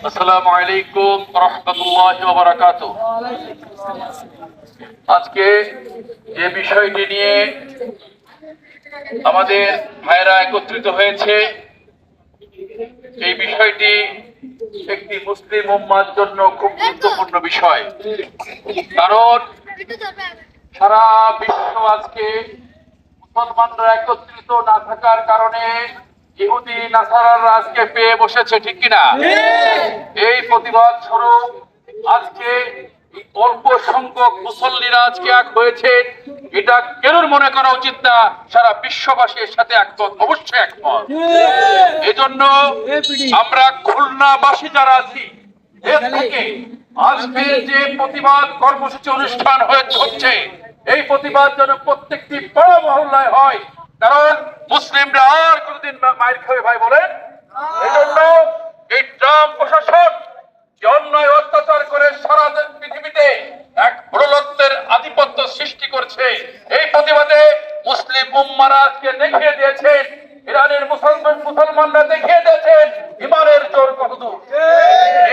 আসসালামু আলাইকুম রাহমাতুল্লাহি ওয়া বারাকাতুহু। আজকে যে বিষয়টি নিয়ে আমাদের ভাইরা একত্রিত হয়েছে, এই বিষয়টি একটি মুসলিম উম্মার জন্য খুব গুরুত্বপূর্ণ বিষয়। কারণ সারা বিশ্ব আজকে মুসলমানরা একত্রিত না থাকার কারণে ইহুদি নাসারারা আজকে পেয়ে বসেছে, ঠিক কিনা? এই প্রতিবাদ স্বরূপ আজকে অল্প সংখ্যক মুসল্লিরা আজকে এক হয়েছে, এটা কেন মনে করা উচিত না, সারা বিশ্ববাসীর সাথে একমত, অবশ্যই একমত। এজন্য আমরা খুলনাবাসী যারা আছি, এর থেকে আজকে যে প্রতিবাদ কর্মসূচি অনুষ্ঠান হচ্ছে, এই প্রতিবাদ যেন প্রত্যেকটি পাড়া মহল্লায় হয়, কারণ মুসলিমরা আর কোনদিন মাইর খাবে ভাই বলেন। এজন্য এই ট্রাম্প প্রশাসন যে অন্যায় অত্যাচার করে সারা পৃথিবীতে এক প্রলত্বের আধিপত্য সৃষ্টি করছে, এই প্রতিবাদে মুসলিম উম্মারা আজকে দেখিয়ে দিয়েছেন, ইরানের মুসলমানরা দেখিয়ে দিয়েছেন ইমানের জোর কতদূর।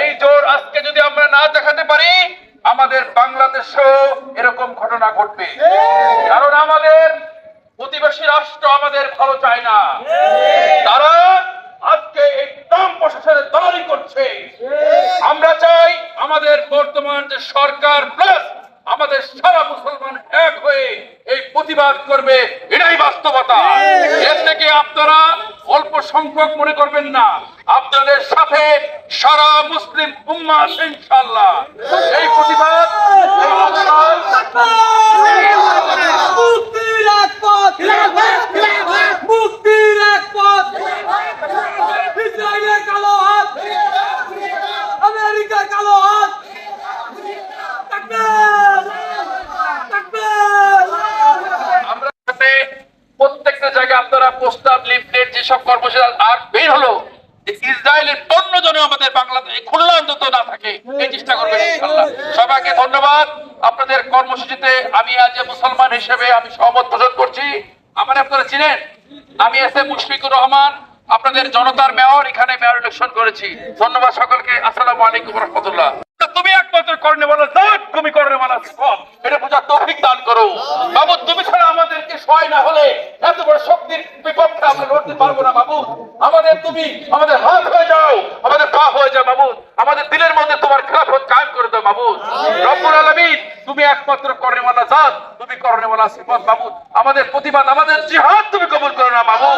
এই জোর আজকে যদি আমরা না দেখাতে পারি, আমাদের বাংলাদেশেও এরকম ঘটনা ঘটবে। কারণ আমাদের প্রতিবেশী রাষ্ট্র আমাদের ভালো চায় না, তারা আজকে এই ট্রাম্প প্রশাসনের দালালি করছে। আমরা চাই আমাদের বর্তমান যে সরকার প্লাস আমাদের সারা মুসলমান এক হয়ে এই প্রতিবাদ করবে, এটাই বাস্তবতা। এর থেকে আপনারা অল্প সংখ্যক মনে করবেন না, আপনাদের সাথে সারা মুসলিম উম্মাহ আছে ইনশাআল্লাহ। এই প্রতিবাদ প্রত্যেকটা জায়গায় আপনারা প্রস্তাব, লিফলেট, যেসব কর্মসূচি আর বের হলো, ইসরায়েলের পণ্য যেন আমাদের বাংলাদেশ খুলনা অন্তত না থাকে, এই চেষ্টা করবেন ইনশাআল্লাহ। সবাইকে ধন্যবাদ। আপনাদের কর্মসূচিতে আমি আজ মুসলমান হিসেবে আমি সহমত পোষণ করছি। আমার আপনারা চিনেন, আমি এসএম মুশফিকুর রহমান, আপনাদের জনতার মেয়র, এখানে মেয়র ইলেকশন করেছি। ধন্যবাদ সকলকে। আসসালামু আলাইকুম রাহমাতুল্লাহ। তুমি একমাত্র করনে বলা জাত, তুমি করনে বলা সব, এটা বোঝার তৌফিক দান করো বাবু। তুমি ছাড়া আমাদেরকে সহায় না হলে এত বড় শক্তির বিপক্ষে আমরা লড়তে পারবো না বাবু। তুমি আমাদের হাত হয়ে যাও, আমাদের পা হয়ে যাও বাবু। আমাদের দিলের মধ্যে তোমার খেলাফত কায়েম করে দাও বাবু। রব্বুল আলামিন, তুমি একমাত্র করনে বলা জাত, তুমি করনে বলা সিফাত বাবু। আমাদের প্রতিবাদ, আমাদের জিহাদ তুমি কবুল করো না বাবু।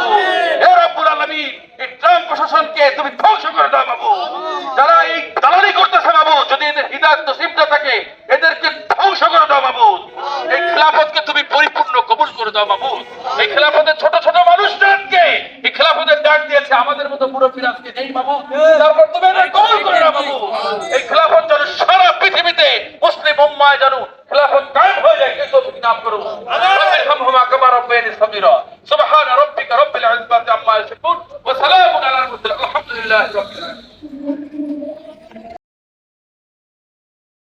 হে রব্বুল আলামিন, এই ট্রাম্প প্রশাসনকে তুমি ধ্বংস করে দাও বাবু। যারা এই দালালি করতেছে বাবু, যদি এদের হিদায়াত নসিব না থাকে, এদেরকে ধ্বংস করে দাও বাবু। এই খেলাফতকে তুমি পরিপূর্ণ কবুল করে দাও বাবু। এই খেলাফতের ছোট ছোট মানুষদেরকে এই খেলাফতের ডাক দিয়েছে, আমাদের মতো মুরব্বীরা আজকে নেই বাবু। তারপর তুমি এদের কবুল করে দাও বাবু। এই খেলাফত যেন সারা পৃথিবীতে মুসলিম উম্মায় যেন খেলাফত কায়েম হয়ে যায়, এই তৌফিক দান করো। আল্লাহুম্মা কামা রাব্বায়ানি সাগীরা। সুবহান রাব্বিকা রাব্বিল ইজ্জাতি আম্মা ইয়াসিফুন ওয়া সালামুন আলাল মুরসালিন। আলহামদুলিল্লাহি রাব্বিল আলামিন।